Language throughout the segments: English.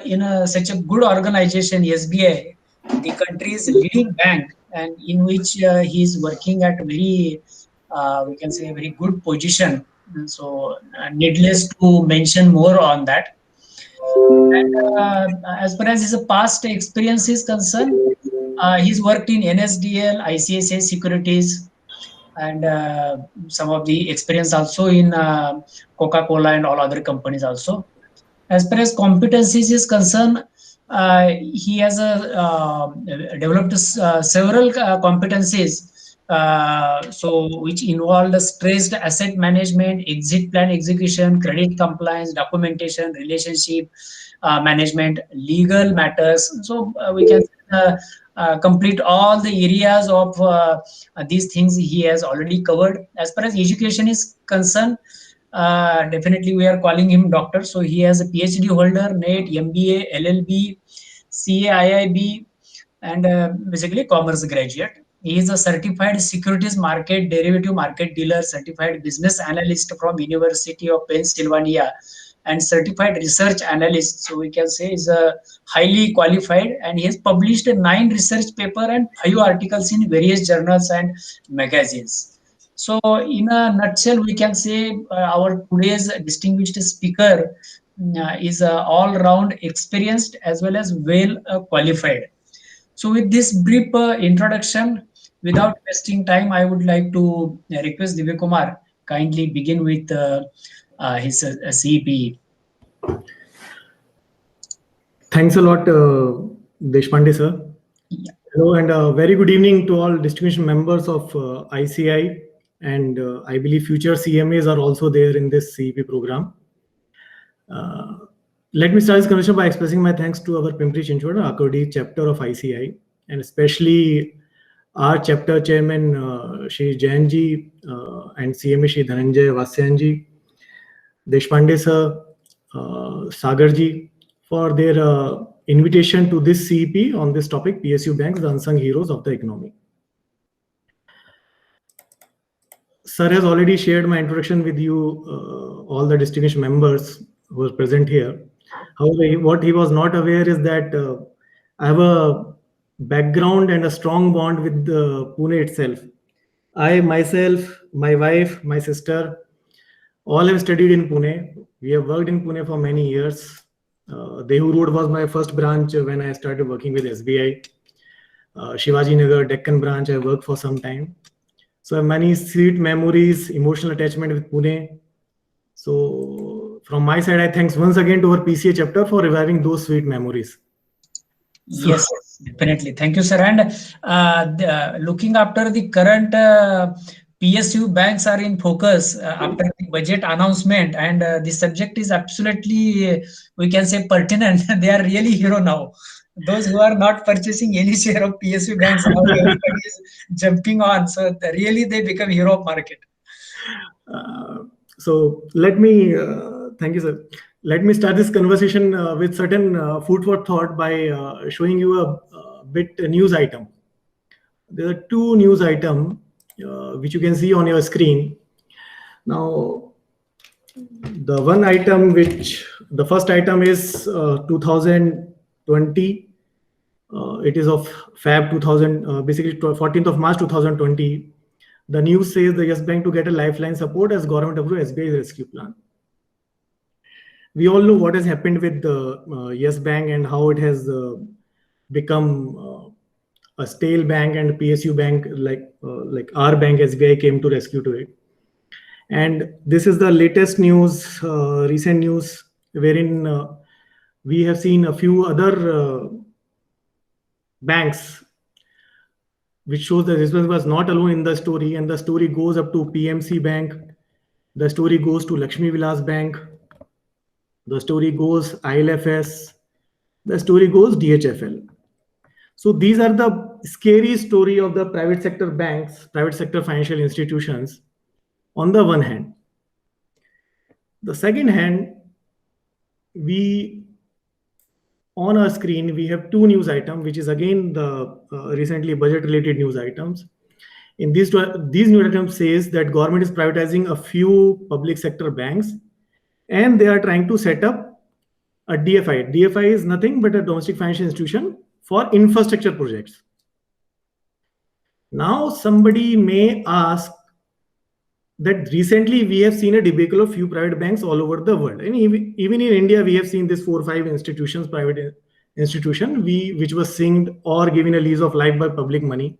in such a good organization, SBI, the country's leading bank, and in which he is working at very, we can say, a very good position. So, needless to mention more on that. And as far as his past experience is concerned, he's worked in NSDL, ICICI Securities, and some of the experience also in Coca-Cola and all other companies also. As far as competencies is concerned, he has developed several competencies. So which involved stressed asset management, exit plan execution, credit compliance, documentation, relationship management, legal matters. So we can complete all the areas of these things he has already covered. As far as education is concerned, definitely we are calling him doctor. So he has a PhD holder, NET, MBA, LLB, CAIIB, and basically commerce graduate. He is a certified securities market derivative market dealer, certified business analyst from University of Pennsylvania, and certified research analyst. So we can say is a highly qualified, and he has published 9 research paper and 5 articles in various journals and magazines. So, in a nutshell, we can say our today's distinguished speaker is all-round experienced as well as well qualified. So, with this brief introduction, without wasting time, I would like to request Divya Kumar kindly begin with his CEP. Thanks a lot, Deshpande sir. Yeah. Hello and very good evening to all distinguished members of ICI, and I believe future CMAs are also there in this CEP program. Let me start this conversation by expressing my thanks to our Pimpri Chinchwad Akodi chapter of ICI, and especially our chapter chairman Shri Jainji and CMA Shri Dhananjay Vasyanji, Deshpande sir, Sagarji, for their invitation to this CEP on this topic, PSU banks, the unsung heroes of the economy. Sir has already shared my introduction with you, all the distinguished members who are present here. However, what he was not aware is that I have a background and a strong bond with Pune itself. I myself, my wife, my sister, all have studied in Pune. We have worked in Pune for many years. Dehu Road was my first branch when I started working with SBI. Shivaji Nagar, Deccan branch, I worked for some time. So I have many sweet memories, emotional attachment with Pune. So from my side, I thanks once again to our PCA chapter for reviving those sweet memories. Yes, definitely. Thank you, sir. And looking after the current PSU banks are in focus after the budget announcement, and the subject is absolutely, we can say, pertinent. They are really hero now. Those who are not purchasing any share of PSU banks now, everybody is jumping on. So really, they become hero of market. So let me, thank you, sir. Let me start this conversation with certain food for thought by showing you a bit news item. There are 2 news items which you can see on your screen. Now, the one item the first item is 2020. It is of Feb 2000, basically 14th of March 2020. The news says the Yes Bank to get a lifeline support as government approved SBI rescue plan. We all know what has happened with the Yes Bank and how it has become a stale bank, and PSU bank like our bank SBI came to rescue to it. And this is the latest news, recent news, wherein we have seen a few other banks, which shows that this was not alone in the story, and the story goes up to PMC Bank, the story goes to Lakshmi Vilas Bank, the story goes ILFS, the story goes DHFL. So these are the scary story of the private sector banks, private sector financial institutions on the one hand. The second hand, on our screen, we have 2 news items, which is again the recently budget related news items. In these news items says that government is privatizing a few public sector banks, and they are trying to set up a DFI. DFI is nothing but a domestic financial institution for infrastructure projects. Now, somebody may ask that recently we have seen a debacle of few private banks all over the world. And even in India, we have seen this 4 or 5 institutions, private institution, which was singed or given a lease of life by public money.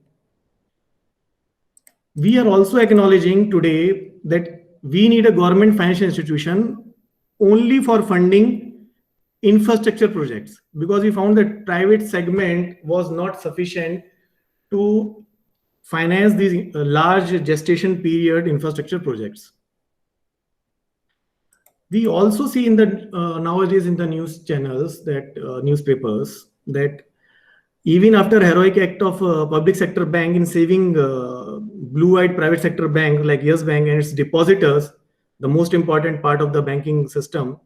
We are also acknowledging today that we need a government financial institution only for funding infrastructure projects, because we found that private segment was not sufficient to finance these large gestation period infrastructure projects. We also see in the nowadays in the news channels that newspapers that even after heroic act of public sector bank in saving blue-eyed private sector bank like Yes Bank and its depositors, the most important part of the banking system,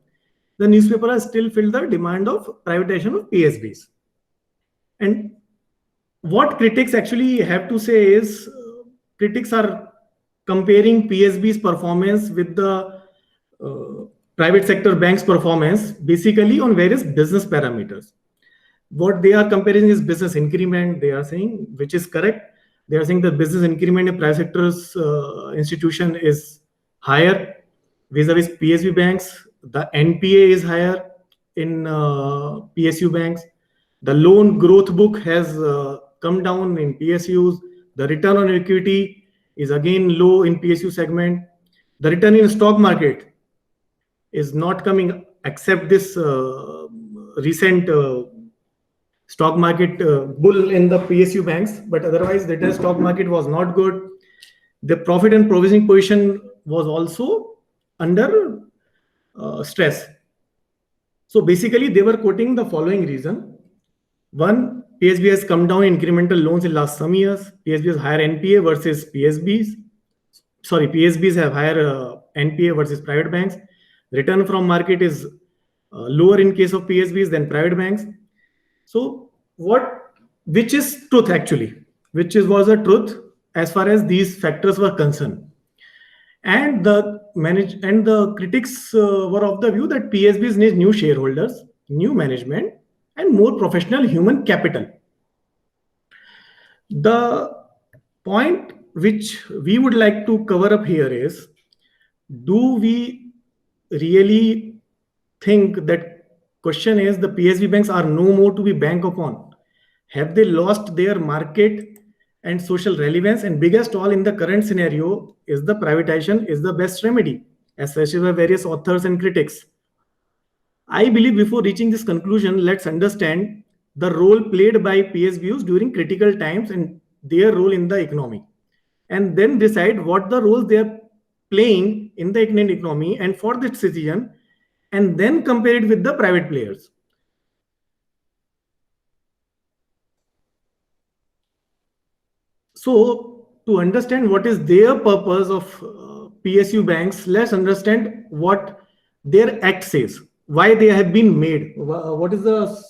the newspaper has still filled the demand of privatization of PSBs. And what critics actually have to say is, critics are comparing PSB's performance with the private sector bank's performance basically on various business parameters. What they are comparing is business increment, they are saying, which is correct. They are saying the business increment in private sector's institution is higher vis-a-vis PSU banks. The NPA is higher in PSU banks. The loan growth book has come down in PSUs. The return on equity is again low in PSU segment. The return in stock market is not coming except this recent stock market bull in the PSU banks, but otherwise the stock market was not good. The profit and provisioning position was also under stress. So basically they were quoting the following reason. One, PSB has come down in incremental loans in last some years. PSB has higher NPA versus PSBs. Sorry, PSBs have higher NPA versus private banks. Return from market is lower in case of PSBs than private banks. So which is truth actually, was a truth as far as these factors were concerned. And the critics were of the view that PSBs need new shareholders, new management, and more professional human capital. The point which we would like to cover up here is, do we really think that question is the PSB banks are no more to be bank upon? Have they lost their market and social relevance? And biggest all in the current scenario, is the privatization is the best remedy, as suggested by various authors and critics. I believe before reaching this conclusion, let's understand the role played by PSBs during critical times and their role in the economy, and then decide what the roles they are playing in the Indian economy and for this citizen, and then compare it with the private players. So to understand what is their purpose of PSU banks, let's understand what their act says, why they have been made, what is the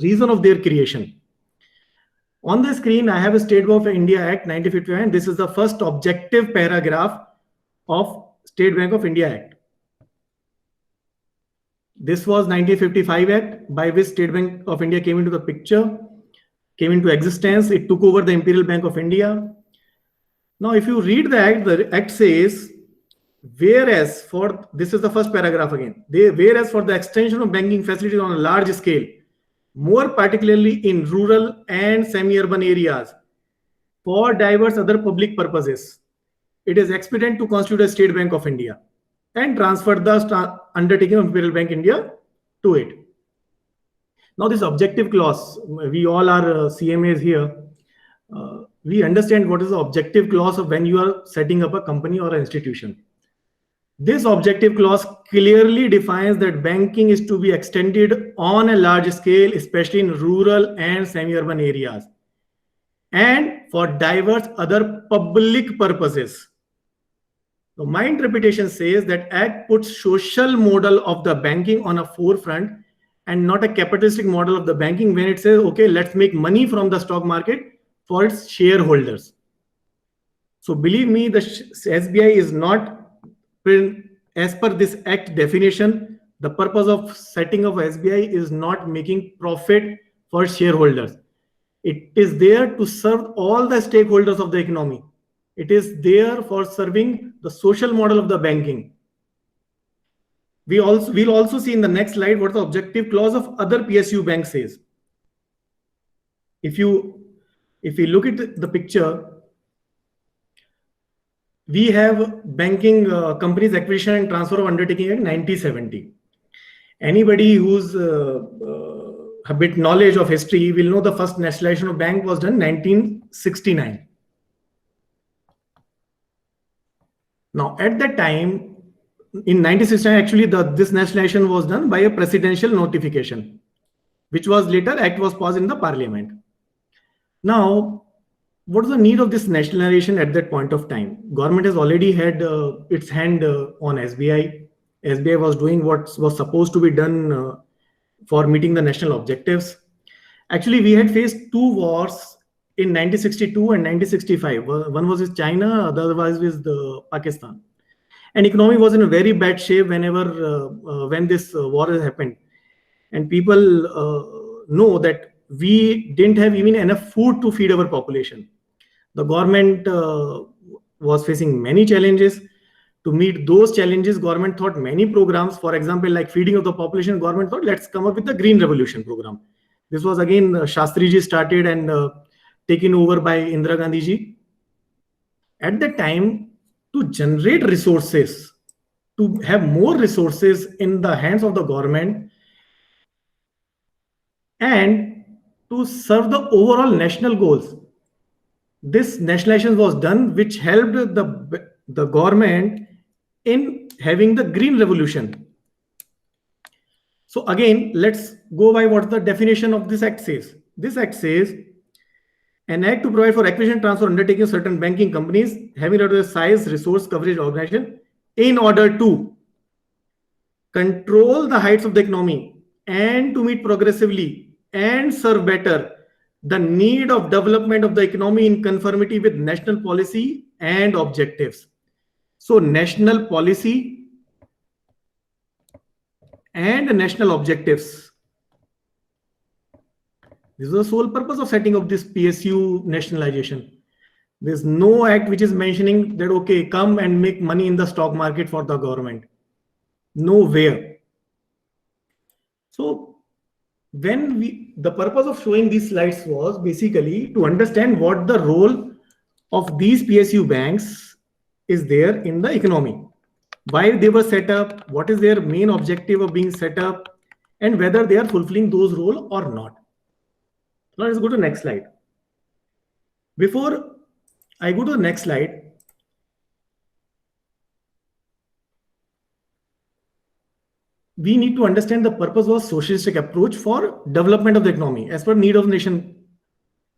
reason of their creation. On the screen, I have a State Bank of India Act 1959. This is the first objective paragraph of State Bank of India Act. This was 1955 Act, by which State Bank of India came into the picture, came into existence. It took over the Imperial Bank of India. Now, if you read the act says, whereas for, this is the first paragraph again, whereas for the extension of banking facilities on a large scale, more particularly in rural and semi-urban areas, for diverse other public purposes, it is expedient to constitute a State Bank of India and transfer the undertaking of Imperial Bank India to it. Now, this objective clause, we all are CMAs here. We understand what is the objective clause of when you are setting up a company or an institution. This objective clause clearly defines that banking is to be extended on a large scale, especially in rural and semi-urban areas, and for diverse other public purposes. So my interpretation says that Act puts social model of the banking on a forefront and not a capitalistic model of the banking, when it says, okay, let's make money from the stock market for its shareholders. So believe me, the SBI is not, as per this act definition, The purpose of setting up SBI is not making profit for shareholders. It is there to serve all the stakeholders of the economy. It is there for serving the social model of the banking. We'll also see in the next slide what the objective clause of other PSU banks says. If you look at the picture, we have banking companies acquisition and transfer of undertaking Act 1970. Anybody who's a bit knowledge of history will know the first nationalization of bank was done 1969. Now, at that time, in 1969, actually, this nationalization was done by a presidential notification, which was later act was passed in the parliament. Now, what is the need of this nationalization at that point of time? Government has already had its hand on SBI. SBI was doing what was supposed to be done for meeting the national objectives. Actually, we had faced two wars in 1962 and 1965. One was with China, the other was with Pakistan. And economy was in a very bad shape when this war has happened. And people know that we didn't have even enough food to feed our population. The government was facing many challenges. To meet those challenges, government thought many programs. For example, like feeding of the population, government thought, let's come up with the Green Revolution program. This was again Shastriji started and taken over by Indira Gandhi ji. At that time, to generate resources, to have more resources in the hands of the government, and to serve the overall national goals, this nationalization was done, which helped the government in having the Green Revolution. So again, let's go by what the definition of this act says. This act says, an act to provide for acquisition, transfer, undertaking of certain banking companies having a size, resource, coverage, organization in order to control the heights of the economy and to meet progressively and serve better the need of development of the economy in conformity with national policy and objectives. So national policy and national objectives. This is the sole purpose of setting up this PSU nationalization. There's no act which is mentioning that, okay, come and make money in the stock market for the government. Nowhere. So the purpose of showing these slides was basically to understand what the role of these PSU banks is there in the economy, why they were set up, what is their main objective of being set up, and whether they are fulfilling those roles or not. Now let's go to the next slide. Before I go to the next slide, we need to understand the purpose was socialistic approach for development of the economy as per need of the nation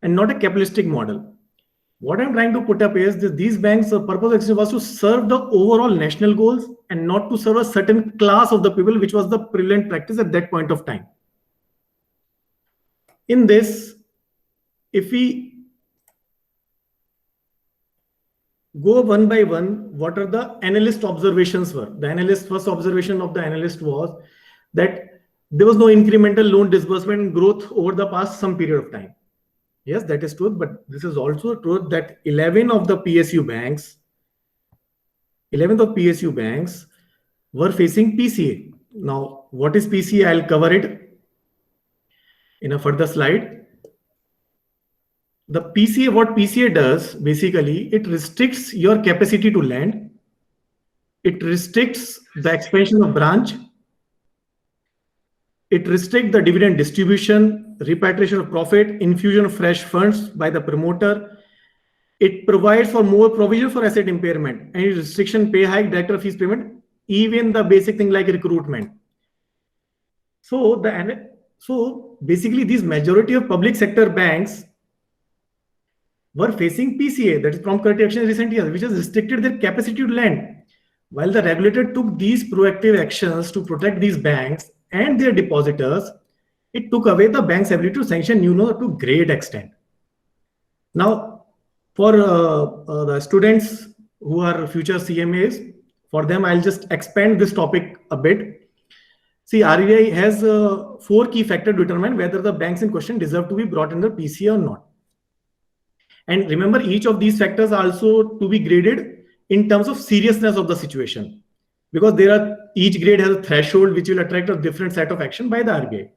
and not a capitalistic model. What I'm trying to put up is that these banks, the purpose was to serve the overall national goals and not to serve a certain class of the people, which was the prevalent practice at that point of time. In this, if we go one by one, what are the analyst observations were? First observation of the analyst was that there was no incremental loan disbursement growth over the past some period of time. Yes, that is true, but this is also true that 11 of PSU banks were facing PCA. Now, what is PCA? I'll cover it in a further slide. The PCA, what PCA does, basically, it restricts your capacity to lend. It restricts the expansion of branch. It restricts the dividend distribution, repatriation of profit, infusion of fresh funds by the promoter. It provides for more provision for asset impairment, any restriction, pay hike, director fees payment, even the basic thing like recruitment. So basically, these majority of public sector banks were facing PCA, that is prompt corrective action in recent years, which has restricted their capacity to lend. While the regulator took these proactive actions to protect these banks and their depositors, it took away the bank's ability to sanction new loans to a great extent. Now, for the students who are future CMAs, for them, I'll just expand this topic a bit. See, RBI has 4 key factors to determine whether the banks in question deserve to be brought under PCA or not. And remember, each of these factors are also to be graded in terms of seriousness of the situation, because each grade has a threshold which will attract a different set of action by the RBI.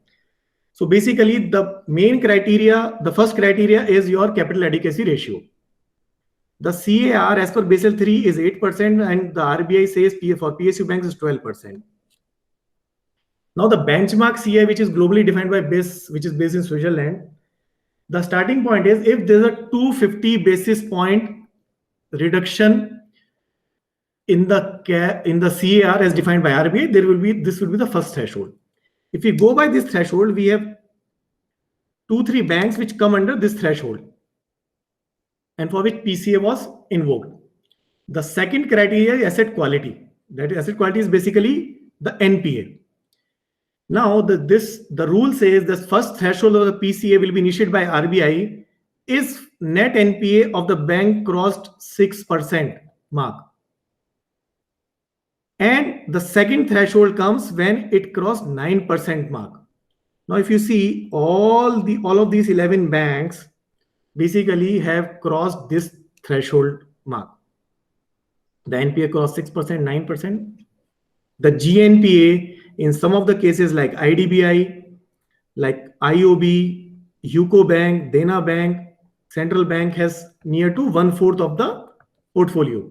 So basically, the main criteria, the first criteria is your capital adequacy ratio. The CAR as per Basel III is 8%, and the RBI says for PSU banks is 12%. Now the benchmark CI, which is globally defined by BIS, which is based in Switzerland, the starting point is if there's a 250 basis point reduction in the CAR as defined by RBI, this will be the first threshold. If we go by this threshold, we have 2-3 banks which come under this threshold, and for which PCA was invoked. The second criteria is asset quality. That is, asset quality is basically the NPA. Now, the rule says the first threshold of the PCA will be initiated by RBI if net NPA of the bank crossed 6% mark. And the second threshold comes when it crossed 9% mark. Now, if you see, all of these 11 banks basically have crossed this threshold mark. The NPA crossed 6%, 9%. The GNPA in some of the cases like IDBI, like IOB, UCO Bank, Dena Bank, Central Bank has near to 1/4 of the portfolio.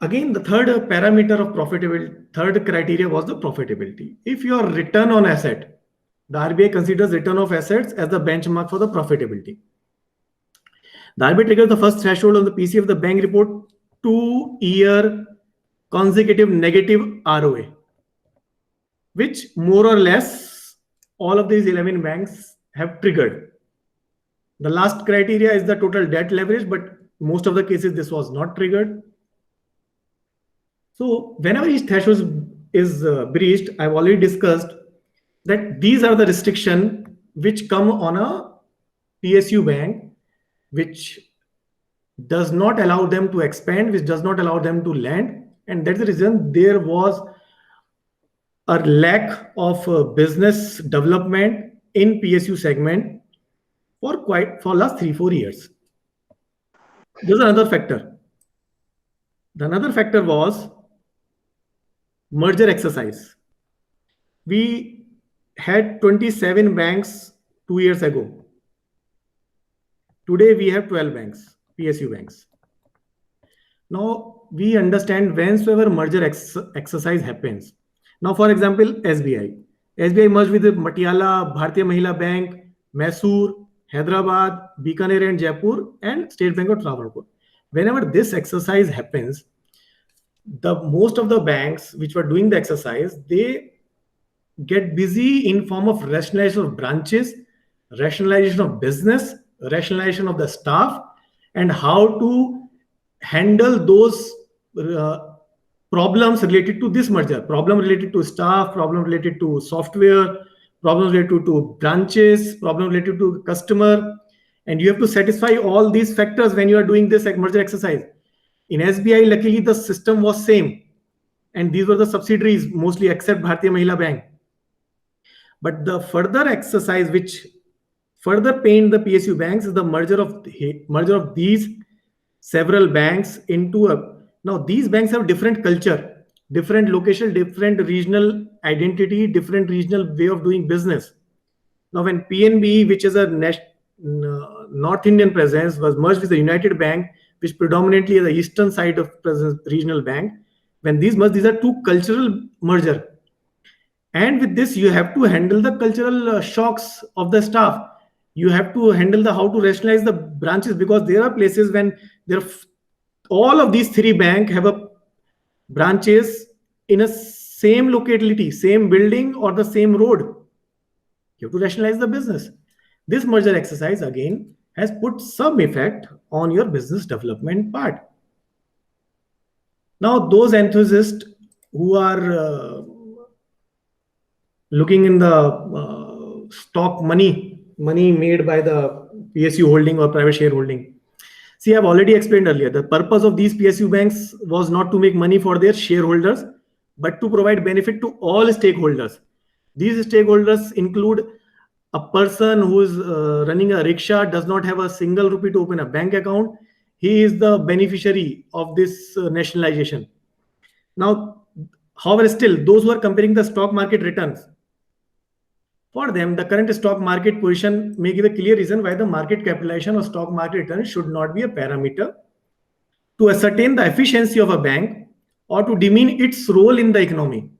Again, the third parameter of profitability, third criteria was the profitability. If your return on asset, the RBI considers return of assets as the benchmark for the profitability. The RBI triggers the first threshold on the PC of the bank report 2-year consecutive negative ROA, which more or less all of these 11 banks have triggered. The last criteria is the total debt leverage, but most of the cases this was not triggered. So whenever each threshold is breached, I've already discussed that these are the restrictions which come on a PSU bank, which does not allow them to expand, which does not allow them to lend. And that's the reason there was a lack of business development in PSU segment for last 3-4 years. There's another factor. The another factor was merger exercise. We had 27 banks 2 years ago. Today we have 12 banks, PSU banks. Now we understand whensoever merger exercise happens. Now, for example, SBI merged with Matiala, Bharatiya Mahila Bank, Mysore, Hyderabad, Bikaner and Jaipur, and State Bank of Travancore. Whenever this exercise happens, most of the banks which were doing the exercise, they get busy in form of rationalization of branches, rationalization of business, rationalization of the staff, and how to handle those problems related to this merger, problem related to staff, problem related to software, problem related to branches, problem related to customer. And you have to satisfy all these factors when you are doing this merger exercise. In SBI, luckily, the system was same. And these were the subsidiaries, mostly except Bharatiya Mahila Bank. But the further exercise, which further pained the PSU banks, is the merger of these several banks into a. Now, these banks have different culture, different location, different regional identity, different regional way of doing business. Now, when PNB, which is a North Indian presence, was merged with the United Bank, which predominantly is the eastern side of presence regional bank, when these merge, these are two cultural merger. And with this, you have to handle the cultural shocks of the staff. You have to handle how to rationalize the branches, because there are places when all of these 3 banks have branches in a same locality, same building or the same road. You have to rationalize the business. This merger exercise again has put some effect on your business development part. Now, those enthusiasts who are looking in the stock money made by the PSU holding or private shareholding. See, I've already explained earlier, the purpose of these PSU banks was not to make money for their shareholders, but to provide benefit to all stakeholders. These stakeholders include a person who is running a rickshaw, does not have a single rupee to open a bank account. He is the beneficiary of this nationalization. Now, however, still, those who are comparing the stock market returns, for them, the current stock market position may give a clear reason why the market capitalization or stock market return should not be a parameter to ascertain the efficiency of a bank or to demean its role in the economy.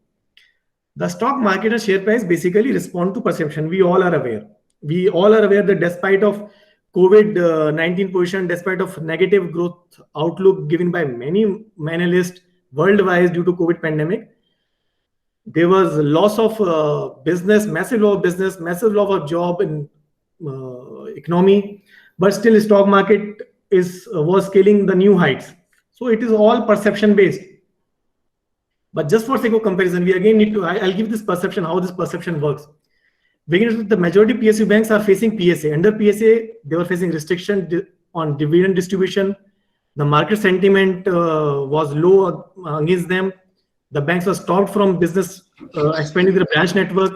The stock market and share price basically respond to perception. We all are aware. We all are aware that despite of COVID-19 position, despite of negative growth outlook given by many analysts worldwide due to COVID pandemic, there was loss of business, massive loss of business, massive loss of job in economy, but still stock market was scaling the new heights. So it is all perception based. But just for sake of comparison, we again need to, I'll give this perception, how this perception works. Beginning with the majority PSU banks are facing PSA. Under PSA, they were facing restriction on dividend distribution. The market sentiment was low against them. The banks were stopped from business expanding their branch network.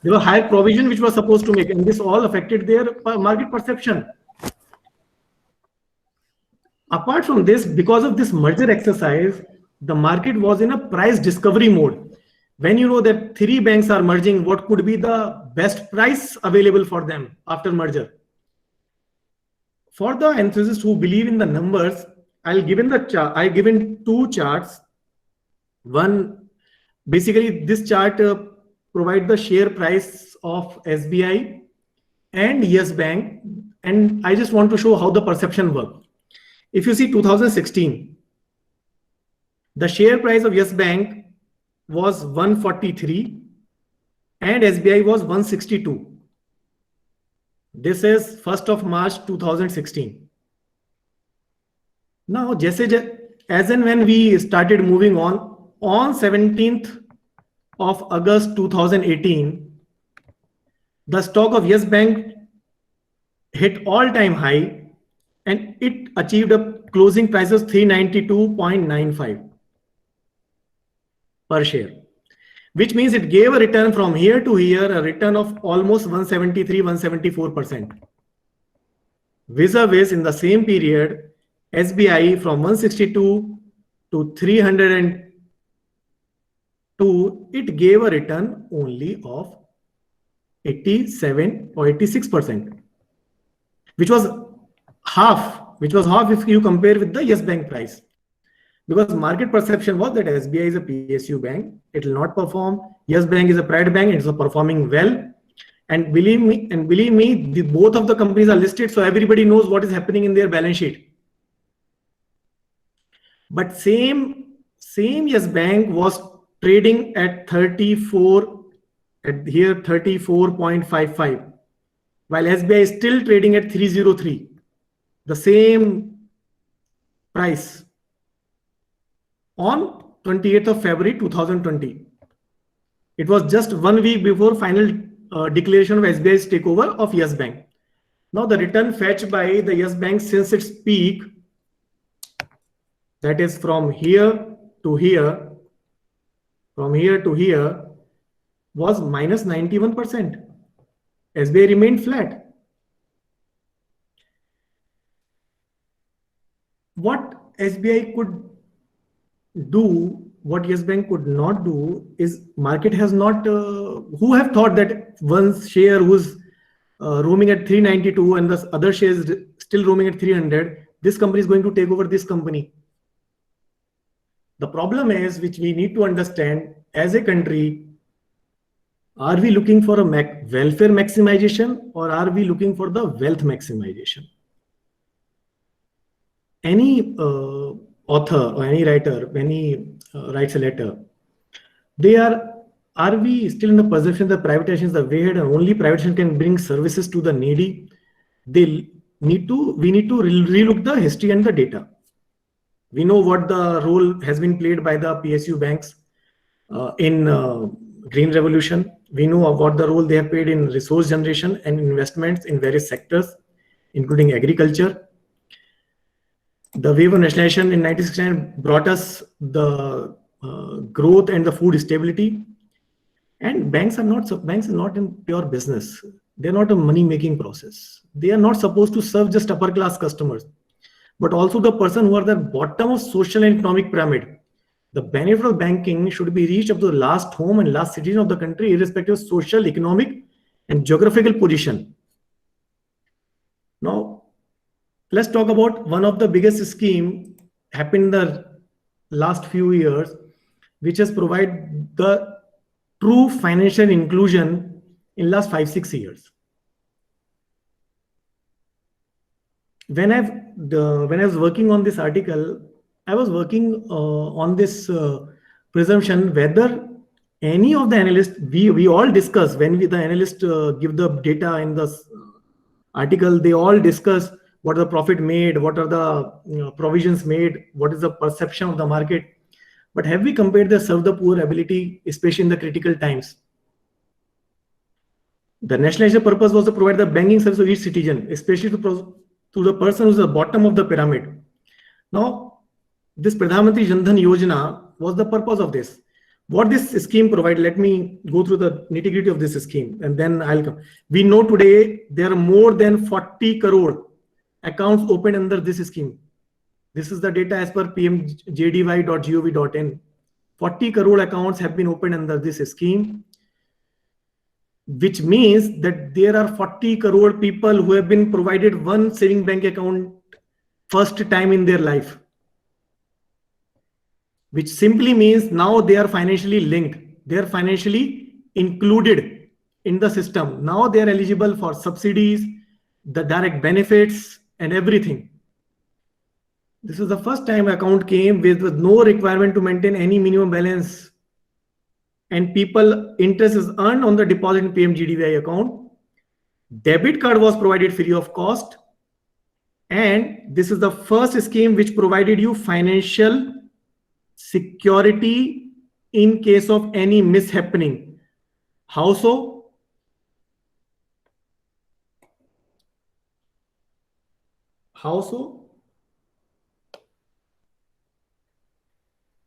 There were higher provision which was supposed to make, and this all affected their market perception. Apart from this, because of this merger exercise, the market was in a price discovery mode. When you know that three banks are merging, what could be the best price available for them after merger? For the enthusiasts who believe in the numbers, I've given two charts. One, basically this chart provides the share price of SBI and Yes Bank, and I just want to show how the perception works. If you see 2016, the share price of Yes Bank was 143 and SBI was 162. This is 1st of March 2016. Now, as and when we started moving on 17th of August 2018, the stock of Yes Bank hit all-time high and it achieved a closing price of 392.95 per share, which means it gave a return from here to here, a return of almost 174%. Vis-a-vis in the same period, SBI from 162 to 302, it gave a return only of 87 or 86%, which was half if you compare with the Yes Bank price. Because market perception was that SBI is a PSU bank, it will not perform. Yes Bank is a private bank, it's performing well. And believe me, both of the companies are listed, so everybody knows what is happening in their balance sheet. But same Yes Bank was trading at 34.55, while SBI is still trading at 303, the same price, on 28th of February 2020. It was just 1 week before final declaration of SBI's takeover of Yes Bank. Now the return fetched by the Yes Bank since its peak, that is from here to here, was minus 91%. SBI remained flat. What SBI could do, what Yes Bank could not do, is market has not, who have thought that one share who's roaming at 392 and the other share is still roaming at 300, this company is going to take over this company. The problem is, which we need to understand as a country, are we looking for a welfare maximization or are we looking for the wealth maximization? Any author or any writer, when he writes a letter, are we still in the perception that privatization is the way ahead and only privatization can bring services to the needy? We need to relook the history and the data. We know what the role has been played by the PSU banks in Green Revolution. We know what the role they have played in resource generation and investments in various sectors, including agriculture. The wave of nationalization in 1969 brought us the growth and the food stability. And banks are not in pure business. They're not a money making process. They are not supposed to serve just upper class customers, but also the person who are the bottom of social and economic pyramid. The benefit of banking should be reached up to the last home and last citizen of the country, irrespective of social, economic, and geographical position. Now, let's talk about one of the biggest scheme happened in the last few years, which has provided the true financial inclusion in last 5-6 years. When I was working on this article, I was working on this presumption whether any of the analysts, we all discuss when the analysts give the data in the article, they all discuss what are the profit made, what are the provisions made, what is the perception of the market. But have we compared the serve the poor ability, especially in the critical times? The nationalization purpose was to provide the banking service to each citizen, especially to the person who's at the bottom of the pyramid. Now, this Pradhan Mantri Jan Dhan Yojana was the purpose of this. What this scheme provides, let me go through the nitty-gritty of this scheme, and then I'll come. We know today there are more than 40 crore accounts opened under this scheme. This is the data as per pmjdy.gov.in. 40 crore accounts have been opened under this scheme, which means that there are 40 crore people who have been provided one saving bank account first time in their life, which simply means now they are financially linked. They are financially included in the system. Now they are eligible for subsidies, the direct benefits, and everything. This is the first time account came with no requirement to maintain any minimum balance, and people interest is earned on the deposit in PMGDY account. Debit card was provided free of cost, and this is the first scheme which provided you financial security in case of any mishappening. How so? How so?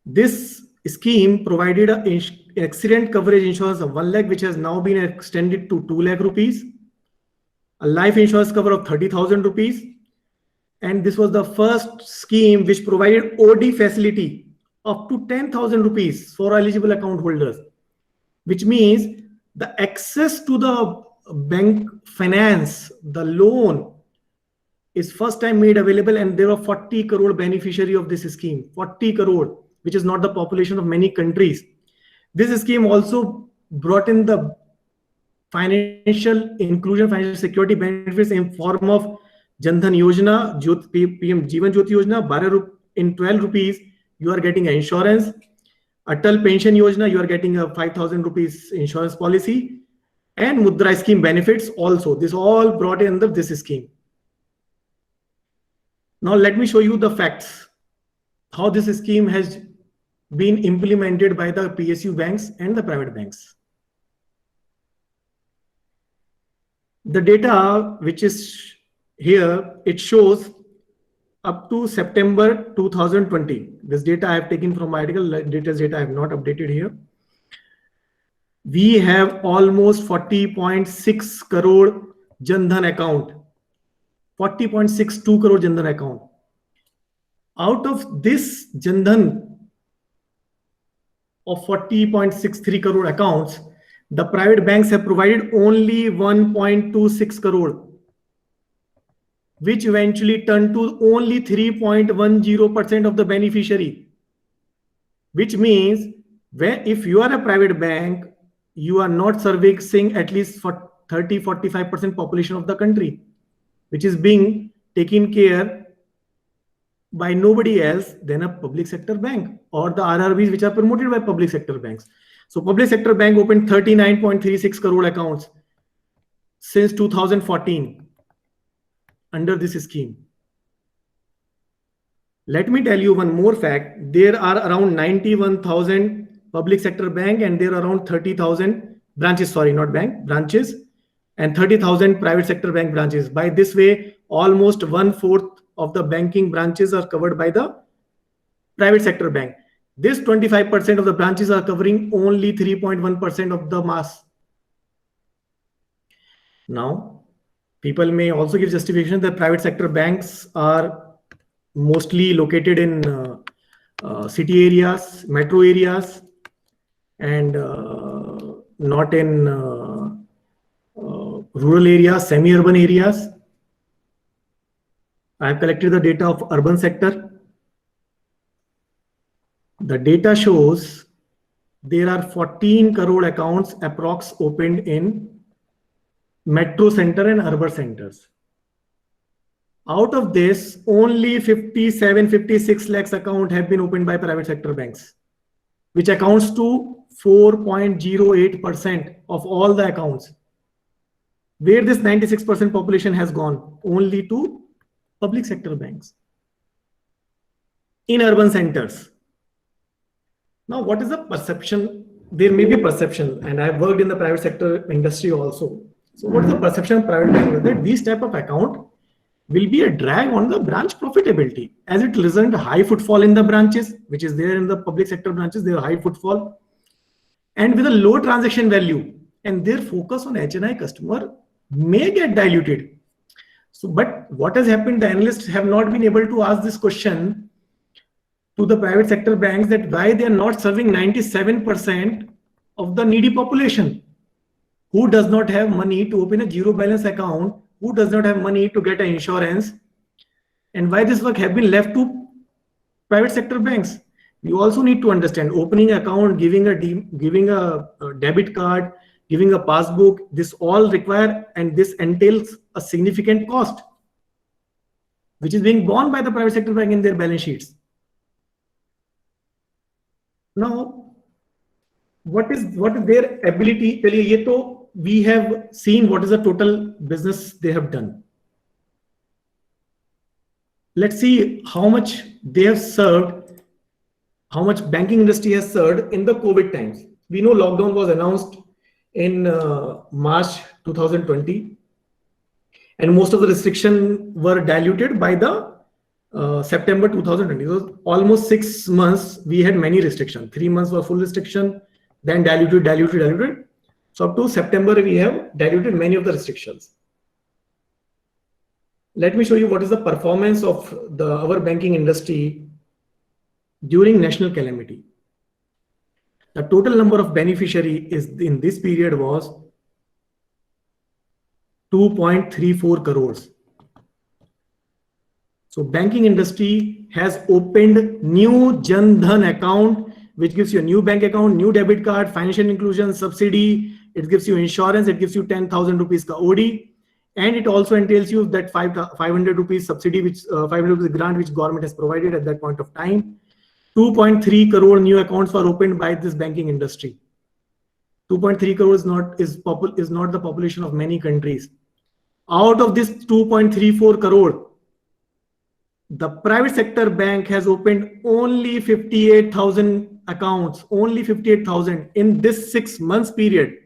This scheme provided an accident coverage insurance of 1 lakh, which has now been extended to 2 lakh rupees, a life insurance cover of 30,000 rupees, and this was the first scheme which provided OD facility up to 10,000 rupees for eligible account holders, which means the access to the bank finance, the loan, is first time made available, and there were 40 crore beneficiary of this scheme. 40 crore, which is not the population of many countries. This scheme also brought in the financial inclusion, financial security benefits in form of Jan Dhan Yojana, PM Jeevan Jyoti Yojana, in 12 rupees, you are getting an insurance. Atal Pension Yojana, you are getting a 5,000 rupees insurance policy, and Mudra scheme benefits also. This all brought in under this scheme. Now let me show you the facts, how this scheme has been implemented by the PSU banks and the private banks. The data which is here, it shows up to September 2020. This data I have taken from my article, data I have not updated here. We have almost 40.6 crore Jan Dhan account, 40.62 crore Jan Dhan account. Out of this Jan Dhan of 40.63 crore accounts, the private banks have provided only 1.26 crore, which eventually turned to only 3.10% of the beneficiary. Which means if you are a private bank, you are not servicing at least for 30-45% population of the country, which is being taken care by nobody else than a public sector bank or the RRBs which are promoted by public sector banks. So public sector bank opened 39.36 crore accounts since 2014 under this scheme. Let me tell you one more fact. There are around 91,000 public sector bank, and there are around 30,000 branches, sorry, not bank, branches, and 30,000 private sector bank branches. By this way, almost 1/4 of the banking branches are covered by the private sector bank. This 25% of the branches are covering only 3.1% of the mass. Now, people may also give justification that private sector banks are mostly located in city areas, metro areas, and not in rural areas, semi-urban areas. I have collected the data of urban sector. The data shows there are 14 crore accounts approx opened in metro center and urban centers. Out of this, only 56 lakhs account have been opened by private sector banks, which accounts to 4.08% of all the accounts. Where this 96% population has gone? Only to public sector banks in urban centers. Now, what is the perception? There may be perception, and I've worked in the private sector industry also. So what is the perception of private banks? That these type of account will be a drag on the branch profitability, as it results in high footfall in the branches, which is there in the public sector branches, there are high footfall, and with a low transaction value, and their focus on HNI customer may get diluted. So, but what has happened, the analysts have not been able to ask this question to the private sector banks, that why they are not serving 97% of the needy population who does not have money to open a zero balance account, who does not have money to get an insurance, and why this work have been left to private sector banks. You also need to understand, opening account, giving a debit card, giving a passbook, this all require, and this entails a significant cost, which is being borne by the private sector bank in their balance sheets. Now, what is their ability? We have seen what is the total business they have done. Let's see how much they have served, how much banking industry has served in the COVID times. We know lockdown was announced in March 2020, and most of the restrictions were diluted by the September 2020. So almost 6 months we had many restrictions. 3 months were full restriction, then diluted. So up to September we have diluted many of the restrictions. Let me show you what is the performance of our banking industry during national calamity. The total number of beneficiary is in this period was 2.34 crores. So banking industry has opened new Jan Dhan account, which gives you a new bank account, new debit card, financial inclusion, subsidy. It gives you insurance. It gives you 10,000 rupees ka OD, and it also entails you that 500 rupees subsidy, which 500 rupees grant, which government has provided at that point of time. 2.3 crore new accounts were opened by this banking industry. 2.3 crore is not the population of many countries. Out of this 2.34 crore, the private sector bank has opened only 58,000 accounts, only 58,000 in this 6 months period.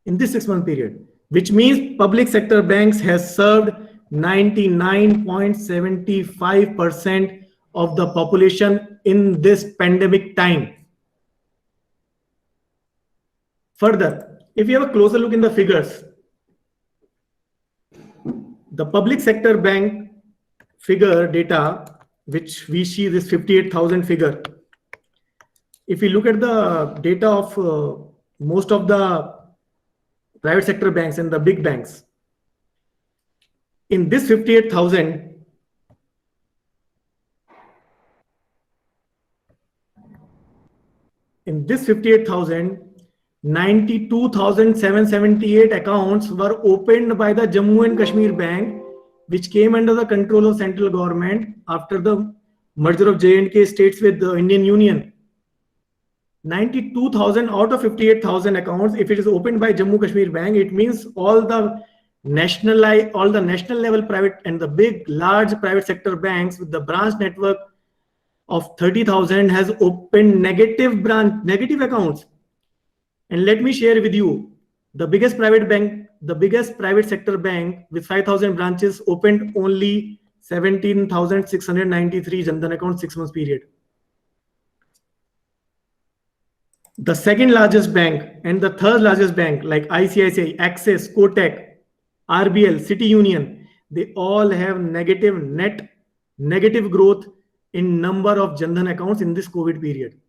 In this 6 month period, which means public sector banks has served 99.75% of the population in this pandemic time. Further, if you have a closer look in the figures, the public sector bank figure data, which we see this 58,000 figure. If we look at the data of most of the private sector banks and the big banks, in this 58,000, in this 58,000, 92,778 accounts were opened by the Jammu and Kashmir Bank, which came under the control of central government after the merger of J&K states with the Indian Union. 92,000 out of 58,000 accounts, if it is opened by Jammu Kashmir Bank, it means all the national level private and the big large private sector banks with the branch network of 30,000 has opened negative accounts. And let me share with you, The biggest private sector bank with 5,000 branches opened only 17,693 Jan Dhan accounts 6 months period. The second largest bank and the third largest bank like ICICI, Axis, Kotak, RBL, City Union, they all have negative growth in number of Jan Dhan accounts in this COVID period.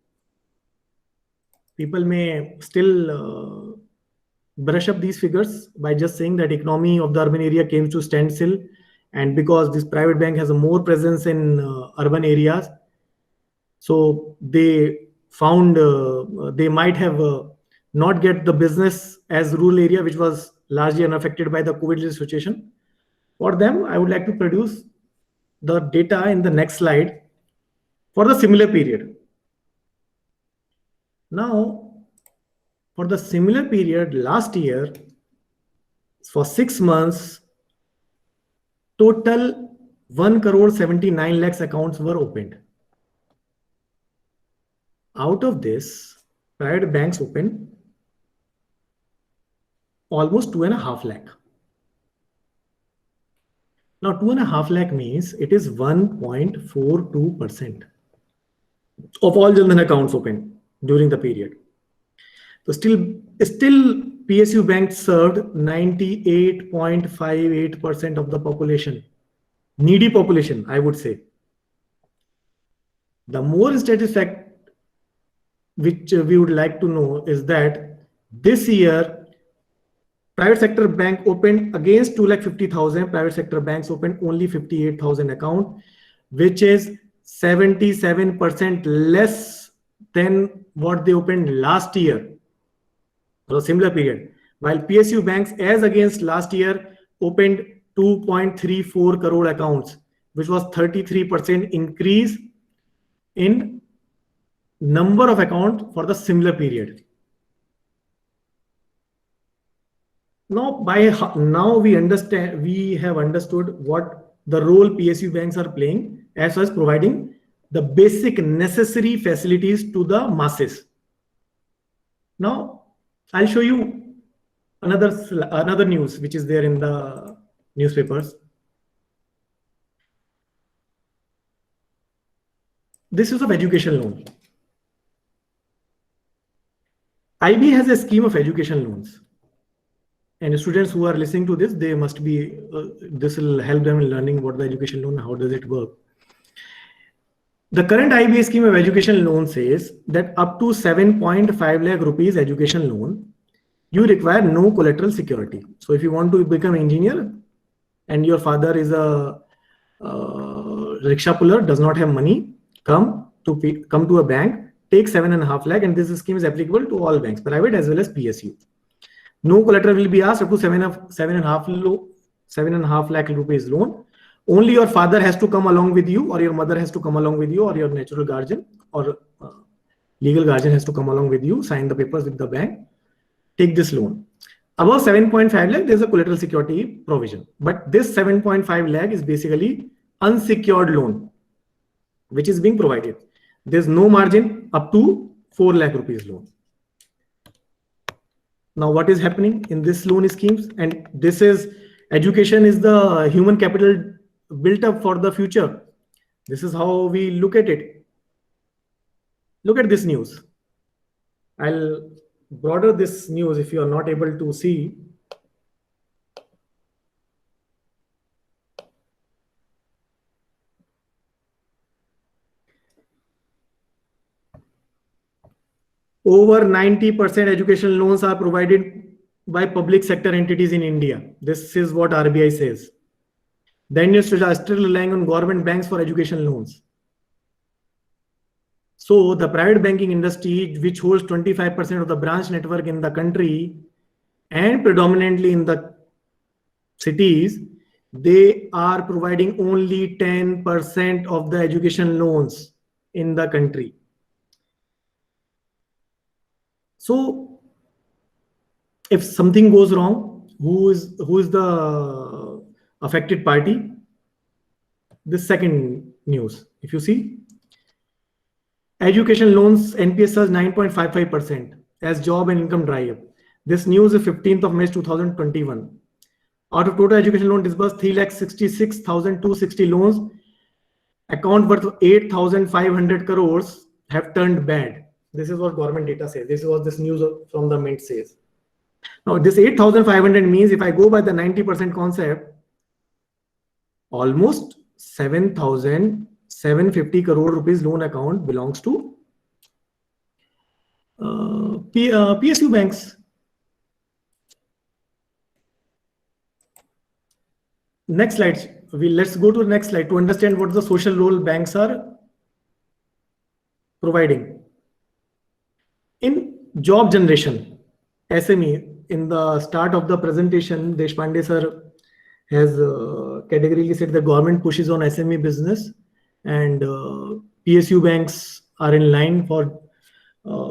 People may still brush up these figures by just saying that economy of the urban area came to standstill, and because this private bank has a more presence in urban areas, so they found they might have not get the business as rural area, which was largely unaffected by the COVID situation. For them, I would like to produce the data in the next slide for the similar period. Now, for the similar period last year, for 6 months, total 1,79 lakhs accounts were opened. Out of this, private banks opened almost 2.5 lakh. Now, 2.5 lakh means it is 1.42% of all Jan Dhan accounts opened during the period. So still PSU banks served 98.58% of the population, needy population, I would say. The more statistic fact which we would like to know is that this year, private sector bank opened against 250,000, private sector banks opened only 58,000 account, which is 77% less than what they opened last year for a similar period. While PSU banks, as against last year, opened 2.34 crore accounts, which was 33% increase in number of accounts for the similar period. Now we have understood what the role PSU banks are playing as far as providing the basic necessary facilities to the masses. Now I'll show you another news which is there in the newspapers. This is of education loan. IB has a scheme of education loans, and students who are listening to this, they must be this will help them in learning what the education loan, how does it work. The current IB scheme of education loan says that up to 7.5 lakh rupees education loan, you require no collateral security. So if you want to become an engineer and your father is a rickshaw puller, does not have money, come to a bank, take 7.5 lakh, and this scheme is applicable to all banks, private as well as PSU. No collateral will be asked up to 7.5 lakh rupees loan. Only your father has to come along with you, or your mother has to come along with you, or your natural guardian or legal guardian has to come along with you, sign the papers with the bank, take this loan. Above 7.5 lakh, there's a collateral security provision. But this 7.5 lakh is basically unsecured loan, which is being provided. There's no margin up to 4 lakh rupees loan. Now, what is happening in this loan schemes? And this is, education is the human capital built up for the future. This is how we look at it. Look at this news. I'll broader this news if you are not able to see. Over 90% education loans are provided by public sector entities in India. This is what RBI says. The industry are still relying on government banks for education loans. So the private banking industry, which holds 25% of the branch network in the country and predominantly in the cities, they are providing only 10% of the education loans in the country. So if something goes wrong, who is the affected party? This second news, if you see, education loans NPS is 9.55% as job and income dry up. This news is 15th of May 2021. Out of total education loan disbursed, 3,66,260 loans, account worth 8,500 crores have turned bad. This is what government data says. This is what this news from the Mint says. Now, this 8,500 means if I go by the 90% concept, almost 7,750 crore rupees loan account belongs to PSU banks. Next slide. Let's go to the next slide to understand what the social role banks are providing. In job generation, SME, in the start of the presentation, Deshpande sir has categorically said the government pushes on SME business, and PSU banks are in line for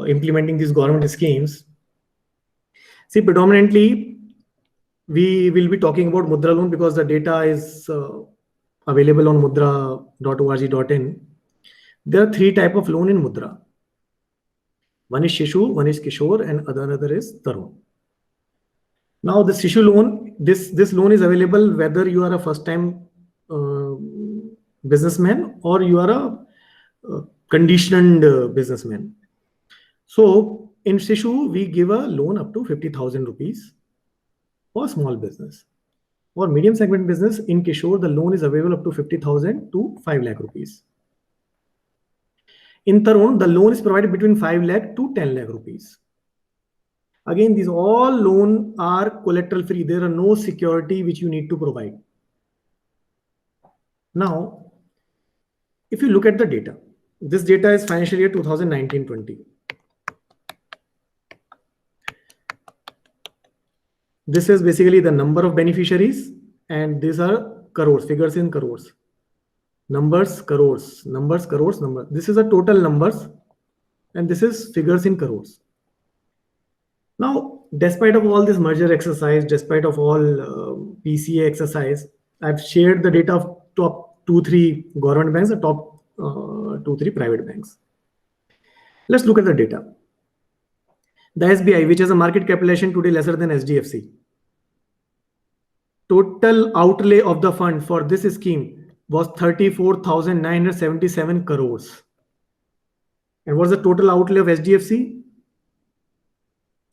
implementing these government schemes. See, predominantly, we will be talking about Mudra loan because the data is available on mudra.org.in. There are three types of loan in Mudra. One is Shishu, one is Kishore, and another is Tarun. Now, the Shishu loan, this loan is available whether you are a first-time businessman or you are a conditioned businessman. So, in Shishu, we give a loan up to 50,000 rupees for small business. For medium segment business, in Kishore, the loan is available up to 50,000 to 5 lakh rupees. In Tarun, the loan is provided between 5 lakh to 10 lakh rupees. Again, these all loans are collateral free. There are no security which you need to provide. Now, if you look at the data, this data is financial year 2019-20. This is basically the number of beneficiaries, and these are crores, figures in crores. Numbers, crores, numbers, crores, numbers. This is a total numbers, and this is figures in crores. Now, despite of all this merger exercise, despite of all PCA exercise, I've shared the data of top 2-3 government banks and top 2-3 private banks. Let's look at the data. The SBI, which has a market capitalization today lesser than SDFC. Total outlay of the fund for this scheme was 34,977 crores. And what's the total outlay of SDFC?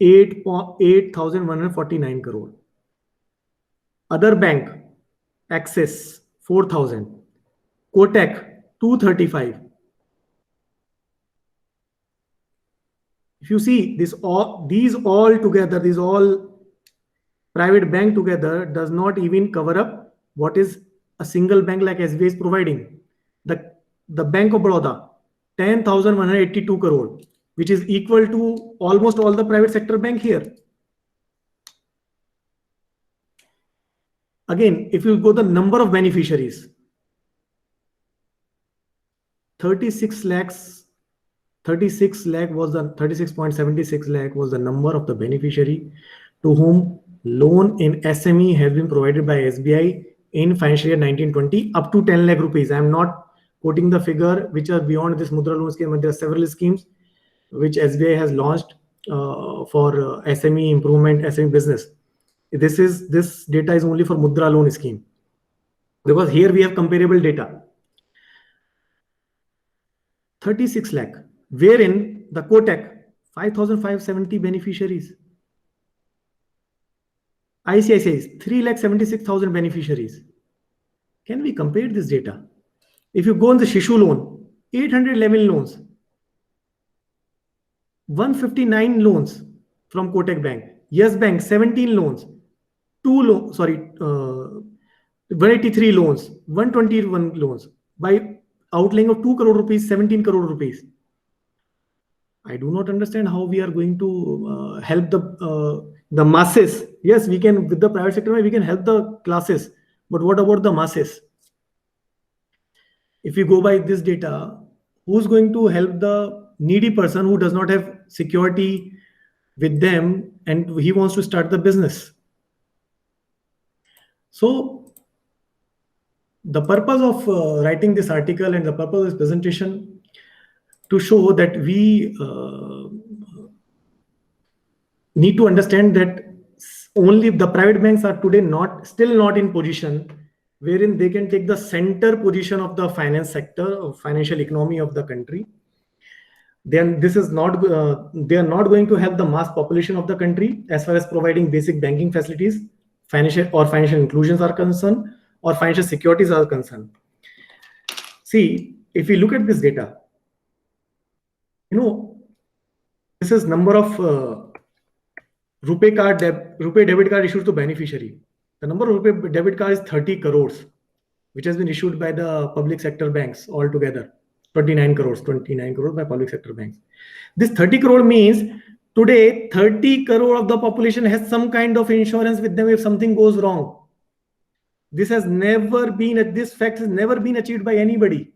8,149 crore. Other bank, Axis, 4,000. Kotak, 235. If you see these all together, these all private bank together does not even cover up what is a single bank like SBI is providing. The Bank of Baroda, 10,182 crore, which is equal to almost all the private sector bank here. Again, if you go the number of beneficiaries, 36.76 lakh was the number of the beneficiary to whom loan in SME has been provided by SBI in financial year 19-20 up to 10 lakh rupees. I am not quoting the figure which are beyond this Mudra loan scheme, but there are several schemes which SBI has launched for SME improvement, SME business. This data is only for Mudra loan scheme, because here we have comparable data. 36 lakh, wherein the Kotak, 5,570 beneficiaries. ICICI is 3,76,000 beneficiaries. Can we compare this data? If you go on the Shishu loan, 811 loans, 159 loans from Kotak Bank. Yes Bank, 17 loans, 183 loans, 121 loans. By outlaying of 2 crore rupees, 17 crore rupees. I do not understand how we are going to help the masses. Yes, we can, with the private sector, we can help the classes. But what about the masses? If we go by this data, who's going to help the needy person who does not have security with them and he wants to start the business? So the purpose of writing this article and the purpose of this presentation to show that we need to understand that only the private banks are today still not in position wherein they can take the center position of the finance sector or financial economy of the country. Then this is not they are not going to help the mass population of the country as far as providing basic banking facilities, financial inclusions are concerned, or financial securities are concerned. See, if we look at this data, this is number of RuPay debit card issued to beneficiary. The number of RuPay debit card is 30 crores, which has been issued by the public sector banks altogether. 29 crores by public sector banks. This 30 crore means today 30 crore of the population has some kind of insurance with them if something goes wrong. This fact has never been achieved by anybody.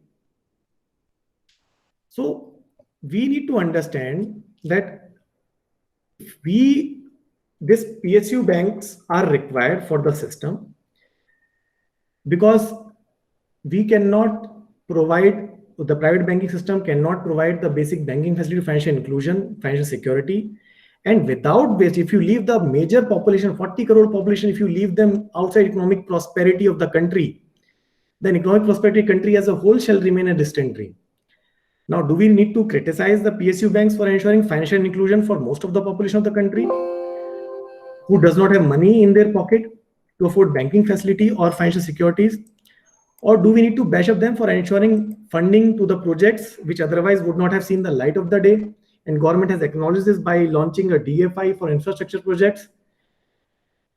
So we need to understand that these PSU banks are required for the system, because we cannot provide, the private banking system cannot provide the basic banking facility, financial inclusion, financial security. And without which, if you leave the major population, 40 crore population, if you leave them outside economic prosperity of the country, then economic prosperity country as a whole shall remain a distant dream. Now, do we need to criticize the PSU banks for ensuring financial inclusion for most of the population of the country who does not have money in their pocket to afford banking facility or financial securities? Or do we need to bash up them for ensuring funding to the projects which otherwise would not have seen the light of the day? And government has acknowledged this by launching a DFI for infrastructure projects.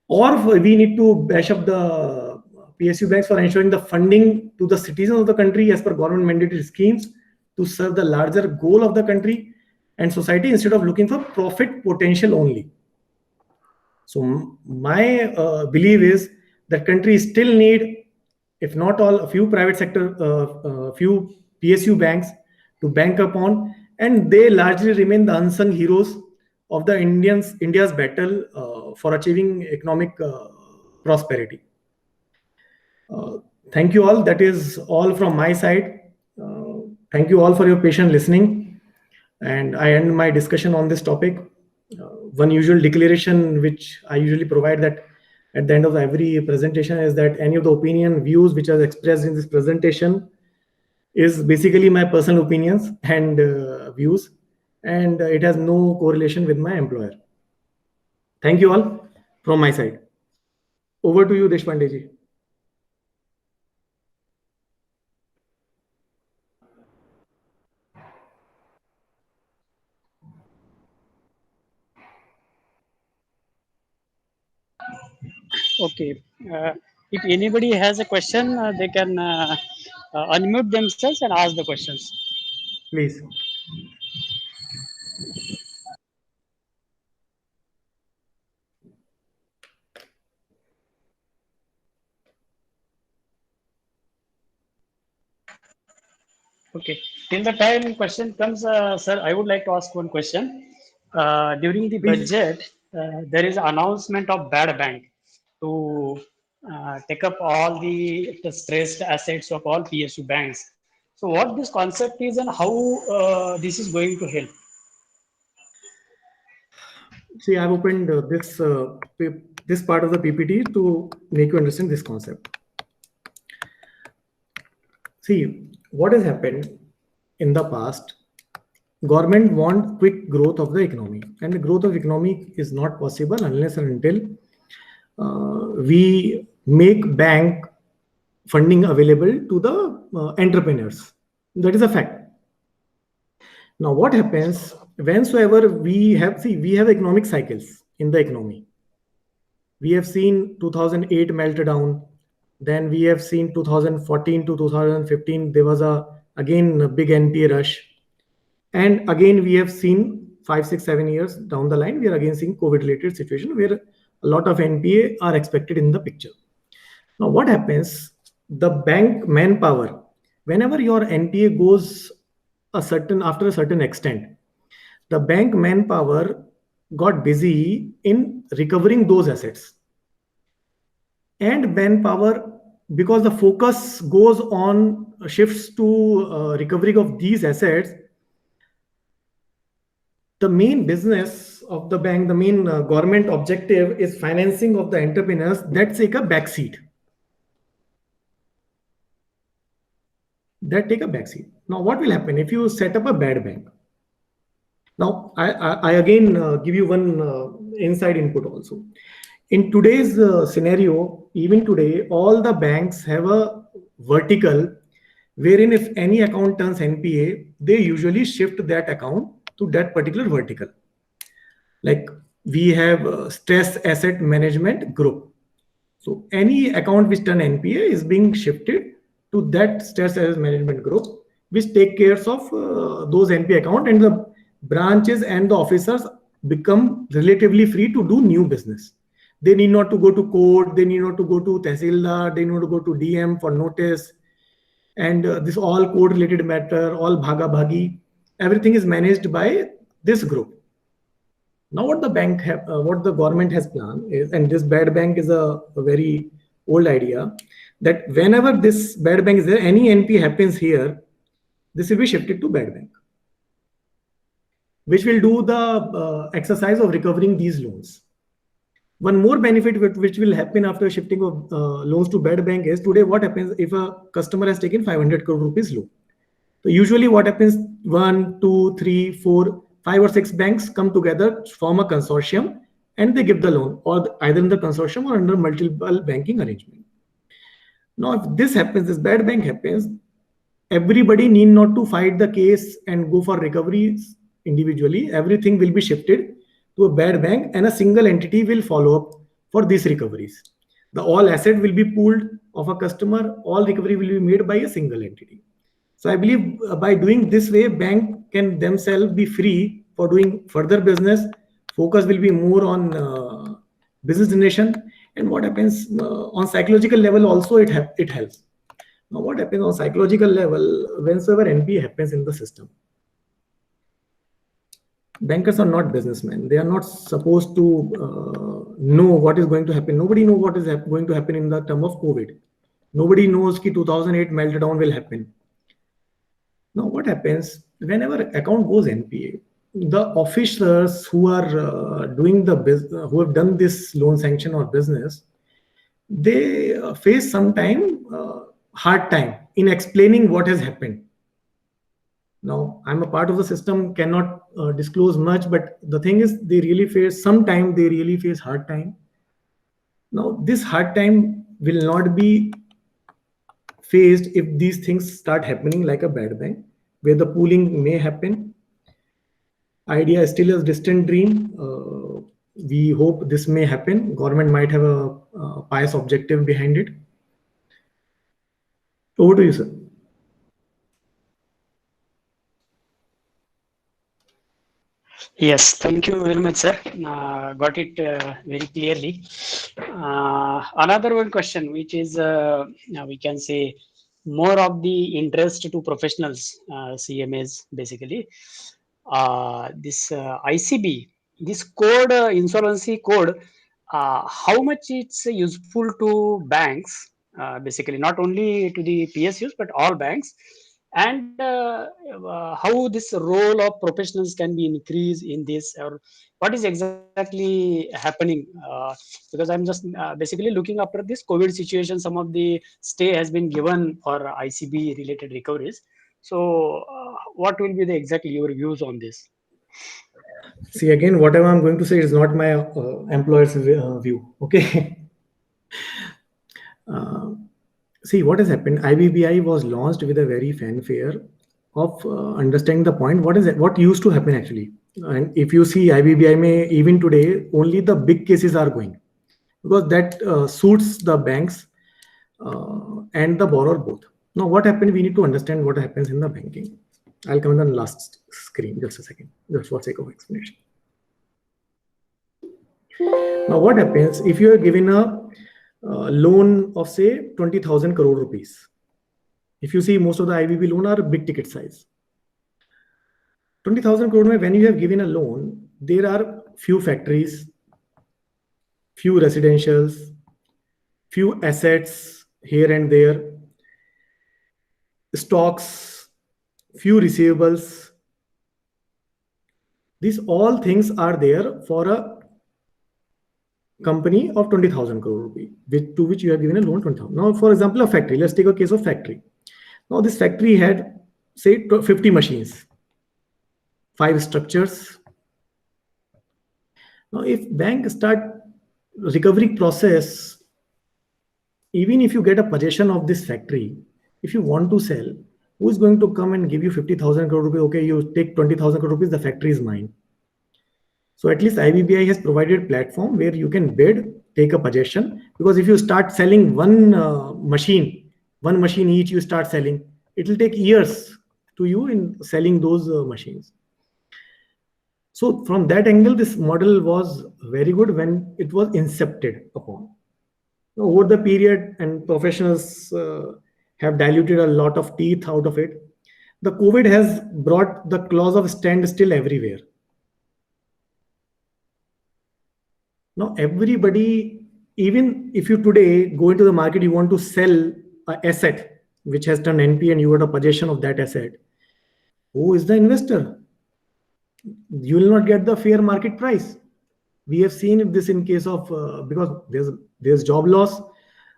Or we need to bash up the PSU banks for ensuring the funding to the citizens of the country as per government mandated schemes to serve the larger goal of the country and society instead of looking for profit potential only. So my belief is that country still need, if not all, a few private sector, few PSU banks to bank upon, and they largely remain the unsung heroes of the India's battle for achieving economic prosperity. Thank you all. That is all from my side. Thank you all for your patient listening. And I end my discussion on this topic. One usual declaration which I usually provide that at the end of every presentation is that any of the views which are expressed in this presentation is basically my personal opinions and views, and it has no correlation with my employer. Thank you all from my side. Over to you, Deshpande ji. Okay. If anybody has a question, they can unmute themselves and ask the questions. Please. Okay. Till the time question comes, sir, I would like to ask one question. During the Please. budget, there is an announcement of bad bank to take up all the stressed assets of all PSU banks. So what this concept is and how this is going to help? See, I've opened this part of the PPT to make you understand this concept. See, what has happened in the past, government want quick growth of the economy, and the growth of economy is not possible unless and until we make bank funding available to the entrepreneurs. That is a fact. Now, what happens whensoever we have economic cycles in the economy. We have seen 2008 meltdown. Then we have seen 2014 to 2015. There was again a big NPA rush. And again, we have seen 5, 6, 7 years down the line, we are again seeing COVID-related situation where a lot of NPA are expected in the picture. Now, what happens? The bank manpower, whenever your NPA goes after a certain extent, the bank manpower got busy in recovering those assets. And manpower, because the focus shifts to recovery of these assets, The main business of the bank, the main government objective is financing of the entrepreneurs that take a backseat. Now, what will happen if you set up a bad bank? Now, I again give you one inside input also. In today's scenario, even today, all the banks have a vertical wherein if any account turns NPA, they usually shift that account to that particular vertical. Like we have a stress asset management group. So any account which turn NPA is being shifted to that stress asset management group, which take care of those NPA account, and the branches and the officers become relatively free to do new business. They need not to go to court, they need not to go to Tehsildar, they need not to go to DM for notice. And this all code related matter, all bhaga bhagi, everything is managed by this group. Now what the bank what the government has planned is, and this bad bank is a very old idea, that whenever this bad bank is there, any NP happens here, this will be shifted to bad bank, which will do the exercise of recovering these loans. One more benefit which will happen after shifting of loans to bad bank is, today what happens if a customer has taken 500 crore rupees loan. So usually what happens, 1, 2, 3, 4, 5 or 6 banks come together, form a consortium, and they give the loan, or either in the consortium or under multiple banking arrangement. Now, if this happens, this bad bank happens, everybody need not to fight the case and go for recoveries individually. Everything will be shifted to a bad bank, and a single entity will follow up for these recoveries. The all asset will be pooled of a customer, all recovery will be made by a single entity. So I believe by doing this way, bank can themselves be free for doing further business. Focus will be more on business generation. And what happens on psychological level also, it helps. Now what happens on psychological level, whenever NPA happens in the system, bankers are not businessmen. They are not supposed to know what is going to happen. Nobody knows what is going to happen in the term of COVID. Nobody knows that 2008 meltdown will happen. Now, what happens whenever account goes NPA? The officers who are doing the business, who have done this loan sanction or business, they face sometime hard time in explaining what has happened. Now, I'm a part of the system, cannot disclose much, but the thing is, they really face hard time. Now, this hard time will not be faced if these things start happening like a bad bank, where the pooling may happen. Idea is still a distant dream. We hope this may happen. Government might have a pious objective behind it. Over to you, sir. Yes, thank you very much, sir. Got it very clearly. Another one question, which is we can say more of the interest to professionals, CMAs basically. This ICB, this code, insolvency code, how much it's useful to banks, basically not only to the PSUs but all banks, and how this role of professionals can be increased in this, or what is exactly happening, because I'm just basically looking after this COVID situation. Some of the stay has been given for ICB related recoveries. So what will be the exactly your views on this? See, again, whatever I'm going to say is not my employer's view. Okay. See, what has happened, IBBI was launched with a very fanfare of understanding the point. What used to happen actually? And if you see IBBI may, even today, only the big cases are going, because that suits the banks and the borrower both. Now, what happened? We need to understand what happens in the banking. I'll come on the last screen, just a second, just for sake of explanation. Now, what happens if you are given a loan of say 20,000 crore rupees? If you see, most of the IBB loan are big ticket size. 20,000 crore, when you have given a loan, there are few factories, few residentials, few assets here and there, stocks, few receivables, These all things are there for a company of 20,000 crore rupee, to which you have given a loan 20,000. Now, for example, a factory. Let's take a case of factory. Now, this factory had, say, 50 machines, 5 structures. Now, if bank start recovery process, even if you get a possession of this factory, if you want to sell, who is going to come and give you 50,000 crore rupees? Okay, you take 20,000 crore rupees, the factory is mine. So at least IBBI has provided platform where you can bid, take a possession, because if you start selling one machine each, you start selling, it will take years to you in selling those machines. So from that angle, this model was very good when it was incepted upon. Over the period, and professionals have diluted a lot of teeth out of it. The COVID has brought the clause of standstill everywhere. Now everybody, even if you today go into the market, you want to sell an asset which has turned NP and you got a possession of that asset. Who is the investor? You will not get the fair market price. We have seen this in case of because there's job loss.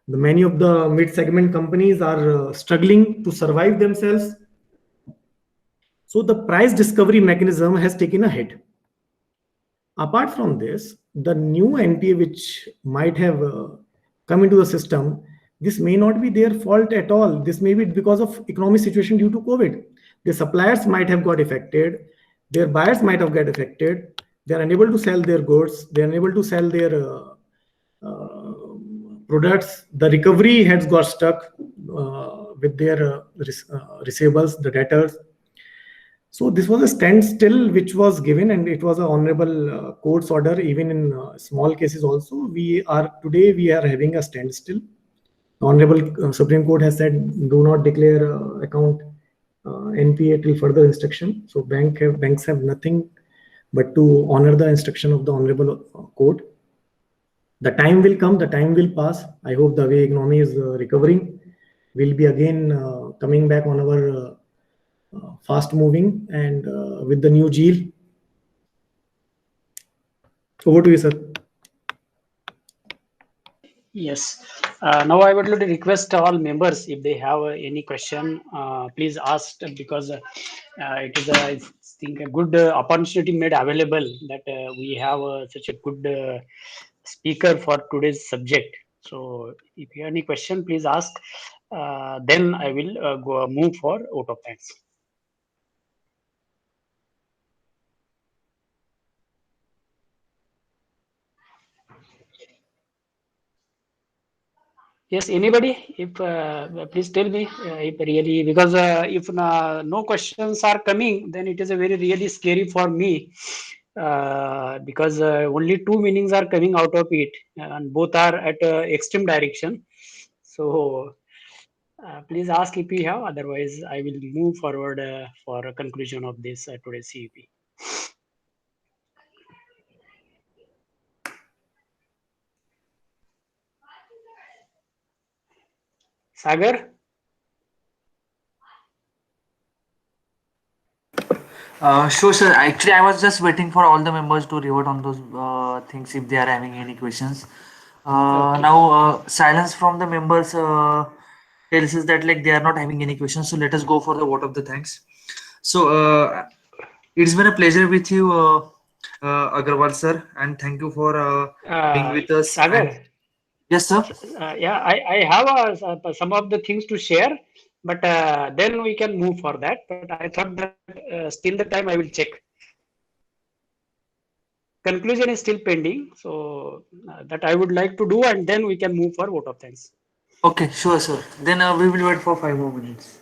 Many of the mid-segment companies are struggling to survive themselves. So the price discovery mechanism has taken a hit. Apart from this, the new NPA which might have come into the system, this may not be their fault at all. This may be because of economic situation due to COVID. The suppliers might have got affected. Their buyers might have got affected. They are unable to sell their goods. They are unable to sell their products. The recovery has got stuck with their receivables, the debtors. So this was a standstill which was given, and it was an honorable court's order. Even in small cases also, we are having a standstill. Honorable Supreme Court has said, do not declare account NPA till further instruction. So banks have nothing but to honor the instruction of the honorable court. The time will come, the time will pass. I hope the way economy is recovering, we'll be again coming back on our fast moving and with the new GIL. Over to you, sir. Yes. Now I would like to request all members, if they have any question, please ask, because it is I think a good opportunity made available that we have such a good speaker for today's subject. So if you have any question, please ask. Then I will move for vote of thanks. Yes, anybody? If please tell me if really, because if no questions are coming, then it is a very really scary for me, because only two meanings are coming out of it, and both are at extreme direction. So please ask if you have. Otherwise, I will move forward for a conclusion of this today's CEP. Sagar. Sure, sir. Actually, I was just waiting for all the members to revert on those things if they are having any questions. Okay. Now, silence from the members tells us that like they are not having any questions. So let us go for the vote of the thanks. So it's been a pleasure with you, Agarwal sir, and thank you for being with us. Sagar. And yes, sir. Yeah, I have some of the things to share, but then we can move for that. But I thought that still the time I will check. Conclusion is still pending, so that I would like to do, and then we can move for vote of thanks. Okay, sure, sir. Then we will wait for 5 more minutes.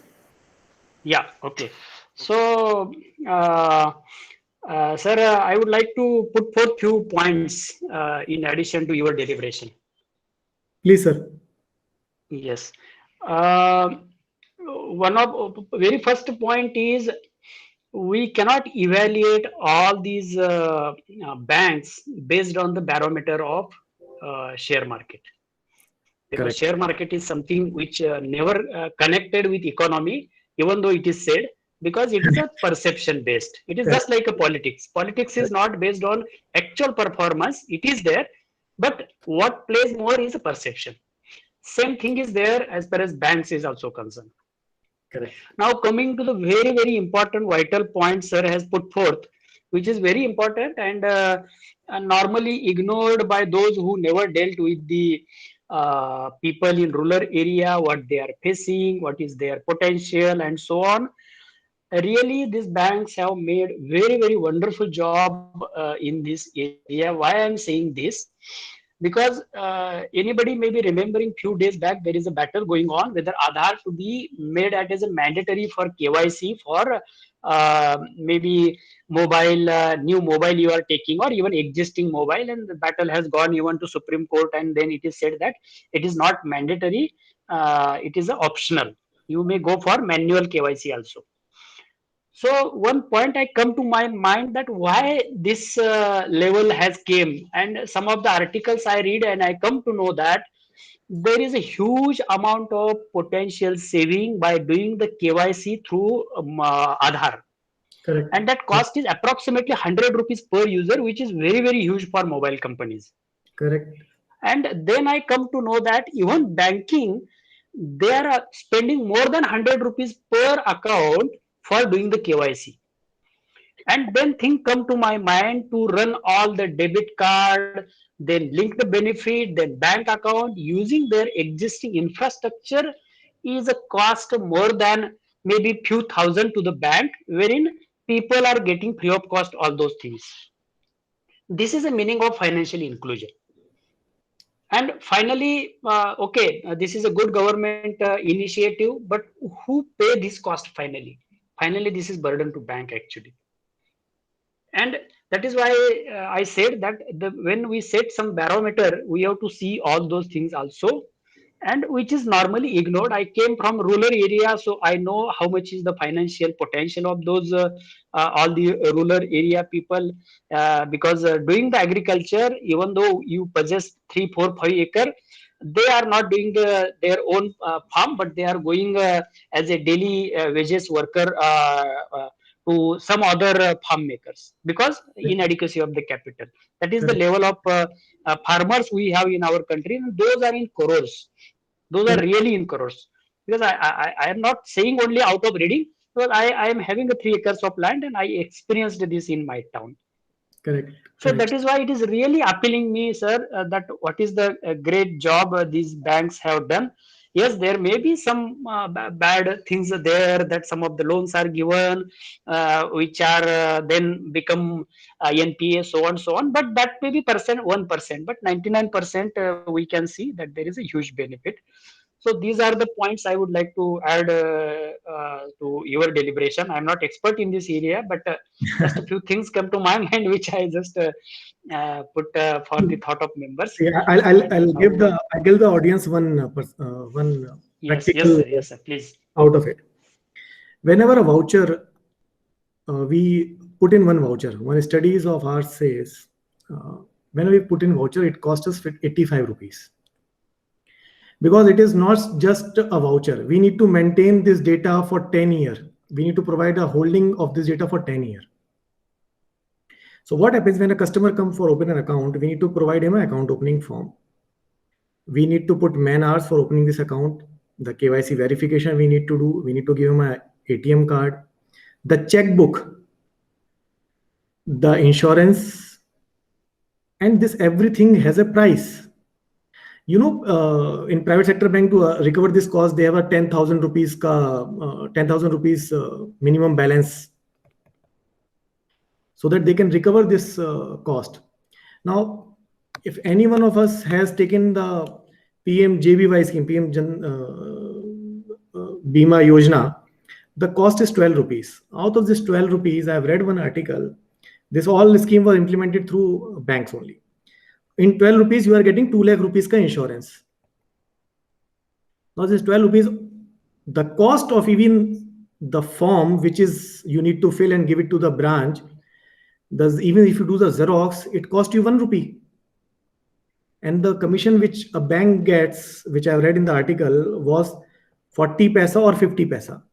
Yeah, okay. So, sir, I would like to put forth few points in addition to your deliberation. Please, sir. Yes. One of very first point is we cannot evaluate all these banks based on the barometer of share market, because Correct. share market is something which never connected with economy, even though it is said, because it is a perception based. It is just like a politics. Politics is not based on actual performance. It is there, but what plays more is a perception. Same thing is there as far as banks is also concerned. Correct. Now coming to the very, very important vital point sir has put forth, which is very important and normally ignored by those who never dealt with the people in rural area, what they are facing, what is their potential and so on. Really, these banks have made very, very wonderful job in this area. Why I'm saying this? Because anybody may be remembering few days back there is a battle going on whether Aadhaar to be made as a mandatory for KYC for maybe mobile new mobile you are taking or even existing mobile, and the battle has gone even to Supreme Court, and then it is said that it is not mandatory, it is optional. You may go for manual KYC also. So one point I come to my mind that why this level has came, and some of the articles I read and I come to know that there is a huge amount of potential saving by doing the KYC through Aadhaar, Correct. and that cost is approximately 100 rupees per user, which is very, very huge for mobile companies. Correct. And then I come to know that even banking, they are spending more than 100 rupees per account for doing the KYC. And then thing come to my mind to run all the debit card, then link the benefit, then bank account using their existing infrastructure is a cost more than maybe few thousand to the bank, wherein people are getting free of cost all those things. This is the meaning of financial inclusion. And finally, okay, this is a good government initiative, but who pay this cost finally? Finally, this is burden to bank actually. And that is why I said that when we set some barometer, we have to see all those things also, and which is normally ignored. I came from rural area, so I know how much is the financial potential of those all the rural area people. Because doing the agriculture, even though you possess 3, 4, 5 acre, they are not doing their own farm, but they are going as a daily wages worker to some other farm makers because inadequacy of the capital. That is the level of farmers we have in our country, and those are in crores. Those are really in crores. Because I am not saying only out of reading, because I am having a 3 acres of land and I experienced this in my town. Correct. So that is why it is really appealing me, sir, that what is the great job these banks have done. Yes, there may be some bad things there, that some of the loans are given, which are then become NPA, so on, so on. But that may be 1%, but 99% we can see that there is a huge benefit. So these are the points I would like to add to your deliberation. I'm not expert in this area, but just a few things come to my mind, which I just put for the thought of members. Yeah, I'll give the audience one practical Yes, sir, please. out of it. Whenever a voucher, we put in one voucher. One studies of ours says, when we put in voucher, it costs us 85 rupees. Because it is not just a voucher. We need to maintain this data for 10 years. We need to provide a holding of this data for 10 years. So what happens when a customer comes for open an account? We need to provide him an account opening form. We need to put man hours for opening this account. The KYC verification we need to do. We need to give him an ATM card. The checkbook, the insurance, and this everything has a price. You know, in private sector bank to recover this cost, they have a 10,000 rupees minimum balance, so that they can recover this cost. Now, if any one of us has taken the PMJBY scheme, PM Bima Yojana, the cost is 12 rupees. Out of this 12 rupees, I have read one article. This all scheme was implemented through banks only. In 12 rupees, you are getting 2 lakh rupees ka insurance. Now this 12 rupees, the cost of even the form, which is you need to fill and give it to the branch, even if you do the Xerox, it costs you 1 rupee. And the commission which a bank gets, which I read in the article, was 40 paisa or 50 paisa.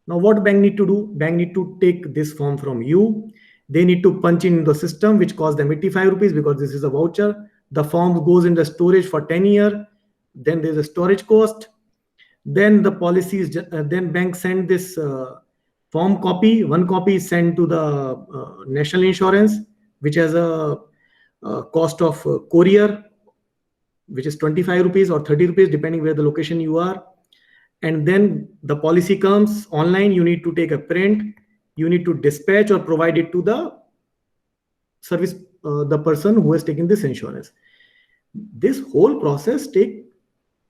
Now, what bank need to do? Bank need to take this form from you. They need to punch in the system, which costs them 85 rupees because this is a voucher. The form goes in the storage for 10 years. Then there's a storage cost. Then the policies, then bank send this form copy. One copy is sent to the national insurance, which has a cost of courier, which is 25 rupees or 30 rupees, depending where the location you are. And then the policy comes online. You need to take a print. You need to dispatch or provide it to the service, the person who has taken this insurance. This whole process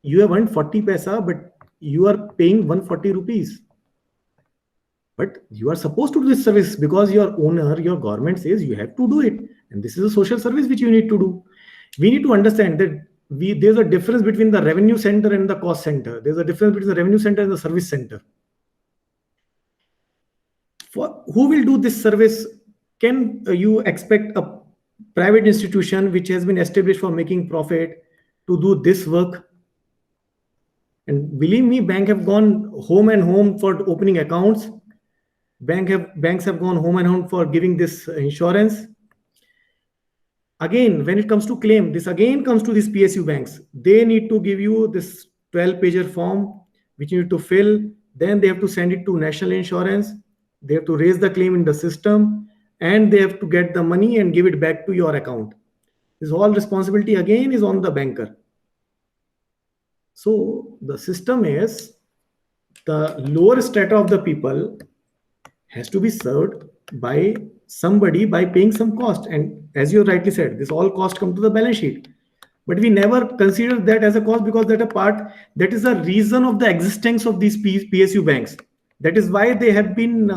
you have earned 40 paisa, but you are paying 140 rupees. But you are supposed to do this service because your owner, your government says you have to do it. And this is a social service which you need to do. We need to understand that there's a difference between the revenue center and the cost center. There's a difference between the revenue center and the service center. Who will do this service? Can you expect a private institution which has been established for making profit to do this work? And believe me, banks have gone home and home for opening accounts. Banks have gone home and home for giving this insurance. Again, when it comes to claim, this again comes to these PSU banks. They need to give you this 12-pager form, which you need to fill. Then they have to send it to national insurance. They have to raise the claim in the system, and they have to get the money and give it back to your account. This whole responsibility again is on the banker. So the system is the lower strata of the people has to be served by somebody by paying some cost. And as you rightly said, this all cost come to the balance sheet. But we never consider that as a cost because that is a reason of the existence of these PSU banks. That is why they have been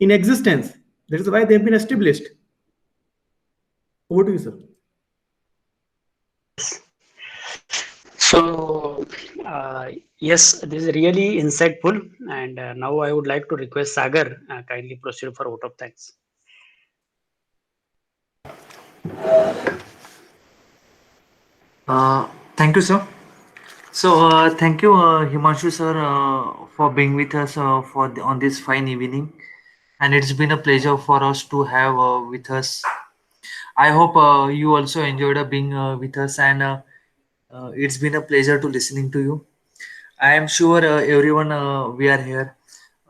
in existence. That is why they have been established. Over to you, sir. So, yes, this is really insightful. And now I would like to request Sagar kindly proceed for vote of thanks. Thank you, sir. So thank you, Himanshu sir, for being with us on this fine evening, and it's been a pleasure for us to have with us. I hope you also enjoyed being with us, and it's been a pleasure to listening to you. I am sure everyone we are here,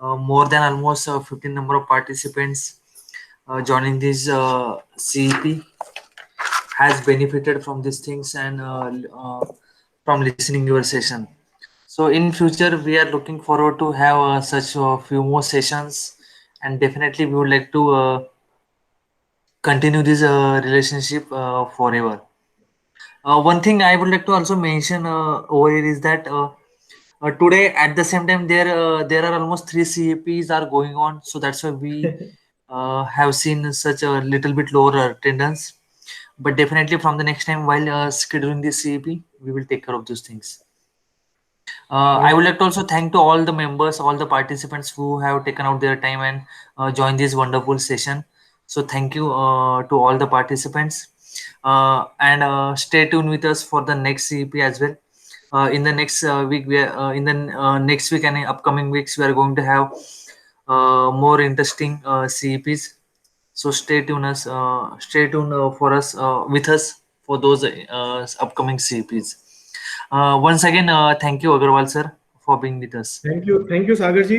more than almost 15 number of participants joining this CEP has benefited from these things and from listening your session. So in future we are looking forward to have such a few more sessions, and definitely we would like to continue this relationship forever. One thing I would like to also mention over here is that today at the same time there are almost 3 CEPs are going on, so that's why we have seen such a little bit lower attendance. But definitely from the next time while scheduling this CEP, we will take care of those things. I would like to also thank to all the members, all the participants who have taken out their time and joined this wonderful session. So thank you to all the participants, and stay tuned with us for the next CEP as well. In the next week, next week and in upcoming weeks, we are going to have more interesting CEPs. So stay tuned for us with us for those upcoming CEPs. Once again, thank you, Agarwal sir, for being with us. Thank you, Sagar ji.